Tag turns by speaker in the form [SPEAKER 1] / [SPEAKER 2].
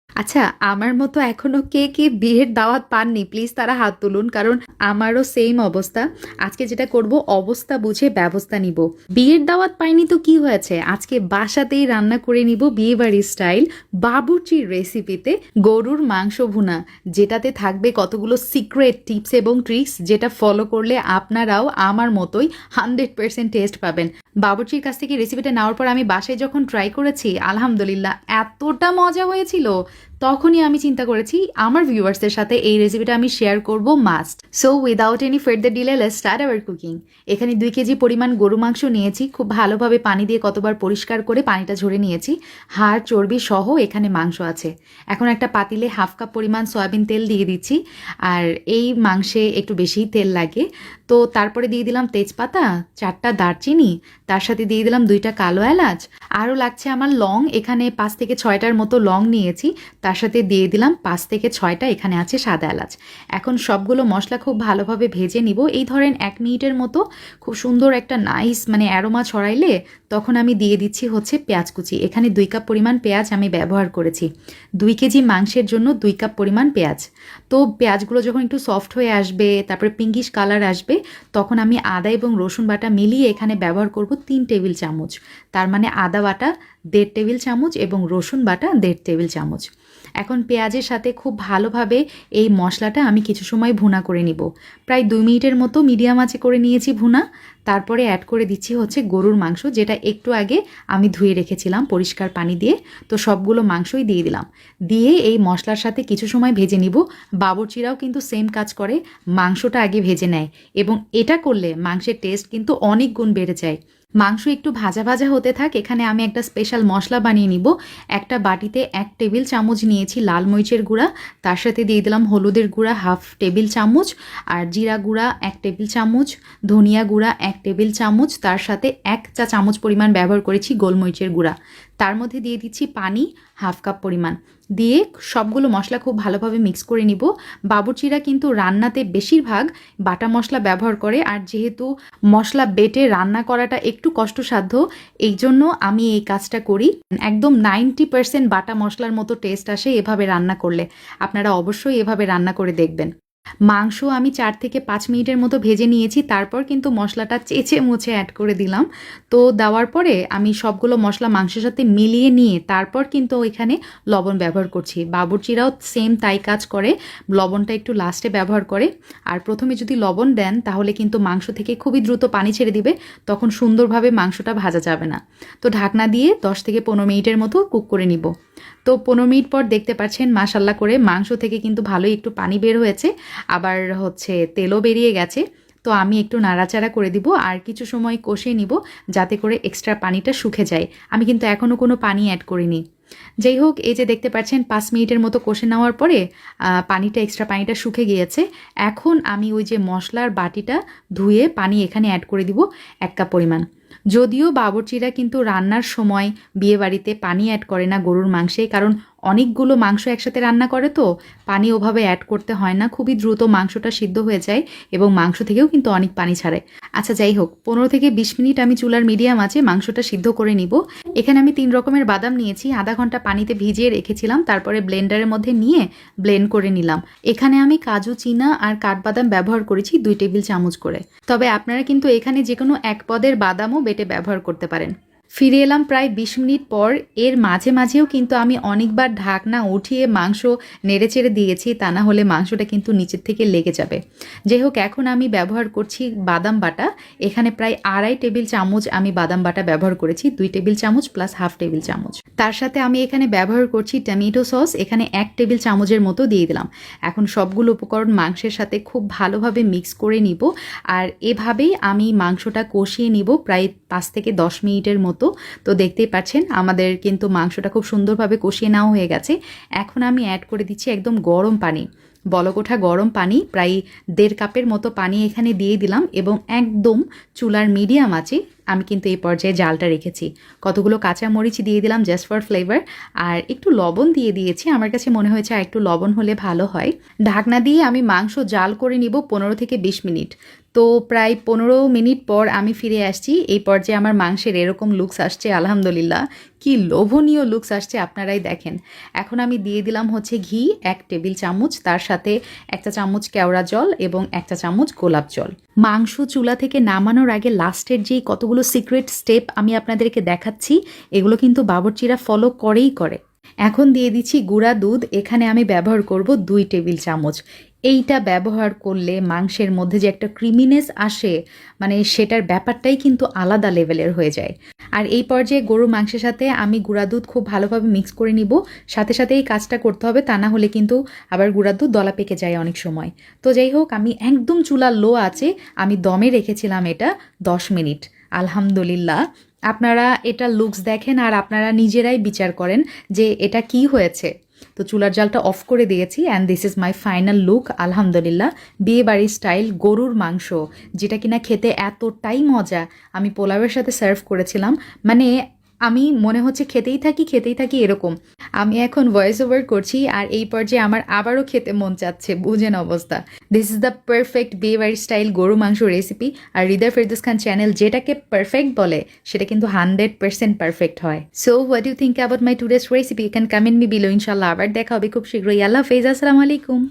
[SPEAKER 1] আচ্ছা, আমার মতো এখনো কে বিয়ের দাওয়াত পাননি প্লিজ তারা হাত তুলুন, কারণ আমারও সেম অবস্থা। আজকে যেটা করব অবস্থা বুঝে ব্যবস্থা নিব। বিয়ের দাওয়াত পাইনি তো কি হয়েছে, আজকে বাসাতেই রান্না করে নিব বিয়েবাড়ির স্টাইল বাবুর্চির রেসিপিতে গরুর মাংস ভুনা, যেটাতে থাকবে কতগুলো সিক্রেট টিপস এবং ট্রিক্স, যেটা ফলো করলে আপনারাও আমার মতোই 100% টেস্ট পাবেন। বাবুর্চির কাছ থেকে রেসিপিটা নেওয়ার পর আমি বাসায় যখন ট্রাই করেছি, আলহামদুলিল্লাহ এতটা মজা হয়েছিল, তখনই আমি চিন্তা করেছি আমার ভিউয়ার্সদের সাথে এই রেসিপিটা আমি শেয়ার করব must. So without any further delay let's start our cooking. এখানে 2 কেজি পরিমাণ গরু মাংস নিয়েছি, খুব ভালোভাবে পানি দিয়ে কতবার পরিষ্কার করে পানিটা ঝরে নিয়েছি। হাড় চর্বি সহ এখানে মাংস আছে। এখন একটা পাতিলে 1/2 কাপ পরিমাণ সয়াবিন তেল দিয়ে দিচ্ছি, আর এই মাংসে একটু বেশি তেল লাগে। তো তারপরে দিয়ে দিলাম তেজপাতা, 4টা দারচিনি, তার সাথে দিয়ে দিলাম 2টা কালো এলাচ, আরও লাগছে আমার লং, এখানে 5 থেকে 6টার মতো লং নিয়েছি, তার সাথে দিয়ে দিলাম 5 থেকে 6টা এখানে আছে সাদা এলাচ। এখন সবগুলো মশলা খুব ভালোভাবে ভেজে নিব। এই ধরেন 1 মিনিটের মতো খুব সুন্দর একটা নাইস অ্যারোমা ছড়াইলে তখন আমি দিয়ে দিচ্ছি হচ্ছে পেঁয়াজ কুচি। এখানে 2 কাপ পরিমাণ পেঁয়াজ আমি ব্যবহার করেছি। 2 কেজি মাংসের জন্য 2 কাপ পরিমাণ পেঁয়াজ। তো পেঁয়াজগুলো যখন একটু সফট হয়ে আসবে, তারপরে পিঙ্কিশ কালার আসবে, তখন আমি আদা এবং রসুন বাটা মিলিয়ে এখানে ব্যবহার করব 3 টেবিল চামচ। তার মানে আদা বাটা 1.5 টেবিল চামচ এবং রসুন বাটা 1.5 টেবিল চামচ। এখন পেঁয়াজের সাথে খুব ভালোভাবে এই মশলাটা আমি কিছু সময় ভুনা করে নিব। প্রায় 2 মিনিটের মতো মিডিয়াম আঁচে করে নিয়েছি ভুনা। তারপরে অ্যাড করে দিচ্ছি হচ্ছে গরুর মাংস, যেটা একটু আগে আমি ধুয়ে রেখেছিলাম পরিষ্কার পানি দিয়ে। তো সবগুলো মাংসই দিয়ে দিলাম, দিয়ে এই মশলার সাথে কিছু সময় ভেজে নিব। বাবুর্চিরাও কিন্তু সেম কাজ করে, মাংসটা আগে ভেজে নেয়, এবং এটা করলে মাংসের টেস্ট কিন্তু অনেক গুণ বেড়ে যায়। মাংস একটু ভাজা ভাজা হতে থাক, এখানে আমি একটা স্পেশাল মশলা বানিয়ে নিব। একটা বাটিতে 1 টেবিল চামচ নিয়েছি লাল মরিচের গুঁড়া, তার সাথে দিয়ে দিলাম হলুদের গুঁড়া 1/2 টেবিল চামচ, আর জিরা গুঁড়া 1 টেবিল চামচ, ধনিয়া গুঁড়া 1 টেবিল চামচ, তার সাথে 1 চা চামচ পরিমাণ ব্যবহার করেছি গোলমরিচের গুঁড়া। তার মধ্যে দিয়ে দিচ্ছি পানি 1/2 কাপ পরিমাণ, দিয়ে সবগুলো মশলা খুব ভালোভাবে মিক্স করে নিব। বাবুর্চিরা কিন্তু রান্নাতে বেশিরভাগ বাটা মশলা ব্যবহার করে, আর যেহেতু মশলা বেটে রান্না করাটা একটু কষ্টসাধ্য, এই জন্য আমি এই কাজটা করি। একদম 90% বাটা মশলার মতো টেস্ট আসে এভাবে রান্না করলে। আপনারা অবশ্যই এভাবে রান্না করে দেখবেন। মাংস আমি 4 থেকে 5 মিনিটের মতো ভেজে নিয়েছি, তারপর কিন্তু মশলাটা চেঁচে মুছে অ্যাড করে দিলাম। তো দেওয়ার পরে আমি সবগুলো মশলা মাংসের সাথে মিলিয়ে নিয়ে তারপর কিন্তু এখানে লবণ ব্যবহার করছি। বাবুর্চিরাও সেম তাই কাজ করে, লবণটা একটু লাস্টে ব্যবহার করে। আর প্রথমে যদি লবণ দেন তাহলে কিন্তু মাংস থেকে খুবই দ্রুত পানি ছেড়ে দিবে, তখন সুন্দরভাবে মাংসটা ভাজা যাবে না। তো ঢাকনা দিয়ে 10 থেকে 15 মিনিটের মতো কুক করে নিব। তো 15 মিনিট পর দেখতে পাচ্ছেন মাশাল্লাহ করে মাংস থেকে কিন্তু ভালোই একটু পানি বের হয়েছে, আবার হচ্ছে তেলও বেরিয়ে গেছে। তো আমি একটু নাড়াচাড়া করে দিব আর কিছু সময় কষিয়ে নিব, যাতে করে এক্সট্রা পানিটা শুকে যায়। আমি কিন্তু এখনও কোনো পানি অ্যাড করিনি। যাই হোক, এই যে দেখতে পাচ্ছেন 5 মিনিটের মতো কষে নেওয়ার পরে এক্সট্রা পানিটা শুকে গিয়েছে। এখন আমি ওই যে মশলার বাটিটা ধুয়ে পানি এখানে অ্যাড করে দিব 1 কাপ পরিমাণ। যদিও বাবুর্চিরা কিন্তু রান্নার সময় বিয়েবাড়িতে পানি অ্যাড করে না গরুর মাংসে, কারণ অনেকগুলো মাংস একসাথে রান্না করে, তো পানি ওভাবে অ্যাড করতে হয় না, খুবই দ্রুত মাংসটা সিদ্ধ হয়ে যায় এবং মাংস থেকেও কিন্তু অনেক পানি ছাড়ে। আচ্ছা যাই হোক, 15 থেকে 20 মিনিট আমি চুলার মিডিয়াম আছে মাংসটা সিদ্ধ করে নিব। এখানে আমি 3 রকমের বাদাম নিয়েছি, আধা ঘন্টা পানিতে ভিজিয়ে রেখেছিলাম, তারপরে ব্লেন্ডারের মধ্যে নিয়ে ব্লেন্ড করে নিলাম। এখানে আমি কাজু, চিনা আর কাঠবাদাম ব্যবহার করেছি 2 টেবিল চামচ করে। তবে আপনারা কিন্তু এখানে যে কোনো এক পদের বাদামও বেটে ব্যবহার করতে পারেন। ফিরে এলাম প্রায় 20 মিনিট পর। এর মাঝে মাঝেও কিন্তু আমি অনেকবার ঢাকনা উঠিয়ে মাংস নেড়েচেড়ে দিয়েছি, তা না হলে মাংসটা কিন্তু নিচের থেকে লেগে যাবে। যাই হোক, এখন আমি ব্যবহার করছি বাদাম বাটা। এখানে প্রায় 2.5 টেবিল চামচ আমি বাদাম বাটা ব্যবহার করেছি, 2 টেবিল চামচ প্লাস 1/2 টেবিল চামচ। তার সাথে আমি এখানে ব্যবহার করছি টমেটো সস, এখানে 1 টেবিল চামচের মতো দিয়ে দিলাম। এখন সবগুলো উপকরণ মাংসের সাথে খুব ভালোভাবে মিক্স করে নিব, আর এভাবেই আমি মাংসটা কষিয়ে নিব প্রায় 5 থেকে 10 মিনিটের মতো। তো দেখতেই পাচ্ছেন আমাদের কিন্তু মাংসটা খুব সুন্দরভাবে কষিয়ে নেওয়া হয়ে গেছে। এখন আমি অ্যাড করে দিচ্ছি একদম গরম পানি, বলক ওঠা গরম পানি, প্রায় 1.5 কাপের মতো পানি এখানে দিয়ে দিলাম, এবং একদম চুলার মিডিয়াম আছে আমি কিন্তু এই পর্যায়ে জালটা রেখেছি। কতগুলো কাঁচা মরিচ দিয়ে দিলাম জাস্ট ফর ফ্লেভার, আর একটু লবণ দিয়ে দিয়েছি, আমার কাছে মনে হয়েছে আর একটু লবণ হলে ভালো হয়। ঢাকনা দিয়ে আমি মাংস জাল করে নিব 15 থেকে 20 মিনিট। তো প্রায় 15 মিনিট পর আমি ফিরে আসছি। এই পর্যায়ে আমার মাংসের এরকম লুকস আসছে আলহামদুলিল্লাহ। কি লোভনীয় লুকস আসছে আপনারাই দেখেন। এখন আমি দিয়ে দিলাম হচ্ছে ঘি 1 টেবিল চামচ, তার সাথে 1 চা চামচ কেওড়া জল এবং 1 চা চামচ গোলাপ জল। মাংস চুলা থেকে নামানোর আগে লাস্টের যেই কতগুলো সিক্রেট স্টেপ আমি আপনাদেরকে দেখাচ্ছি, এগুলো কিন্তু বাবুর্চিরা ফলো করেই করে। এখন দিয়ে দিচ্ছি গুঁড়া দুধ, এখানে আমি ব্যবহার করব 2 টেবিল চামচ। এইটা ব্যবহার করলে মাংসের মধ্যে যে একটা ক্রিমিনেস আসে, মানে সেটার ব্যাপারটাই কিন্তু আলাদা লেভেলের হয়ে যায়। আর এই পর্যায়ে গরুর মাংসের সাথে আমি গুঁড়া দুধ খুব ভালোভাবে মিক্স করে নিব। সাথে সাথে এই কাজটা করতে হবে, তা না হলে কিন্তু আবার গুঁড়া দুধ দলা পেকে যায় অনেক সময়। তো যাই হোক, আমি একদম চুলা লো আছে আমি দমে রেখেছিলাম এটা 10 মিনিট। আলহামদুলিল্লাহ, আপনারা এটা লুকস দেখেন আর আপনারা নিজেরাই বিচার করেন যে এটা কি হয়েছে। তো চুলার জালটা অফ করে দিয়েছি and this is my final look. আলহামদুলিল্লাহ, বিয়ে বাড়ির স্টাইল গরুর মাংস, যেটা কিনা খেতে এতটাই মজা। আমি পোলাওয়ের সাথে সার্ভ করেছিলাম, মানে আমি মনে হচ্ছে খেতেই থাকি এরকম। আমি এখন ভয়েস ওভার করছি আর এই পর্যায়ে আমার আবারও খেতে মন চাচ্ছে, বুঝেন অবস্থা। দিস ইজ দ্য পারফেক্ট বিয়ে বাড়ির স্টাইল গরু মাংস রেসিপি। আর হৃদয় ফেরদৌস খান চ্যানেল যেটাকে পারফেক্ট বলে সেটা কিন্তু 100% পারফেক্ট হয়। So what you think about my today's recipe, can comment me below. ইনশাল্লাহ আবার দেখা হবে খুব শীঘ্রই। আল্লাহ হাফেজ, আসসালামু আলাইকুম।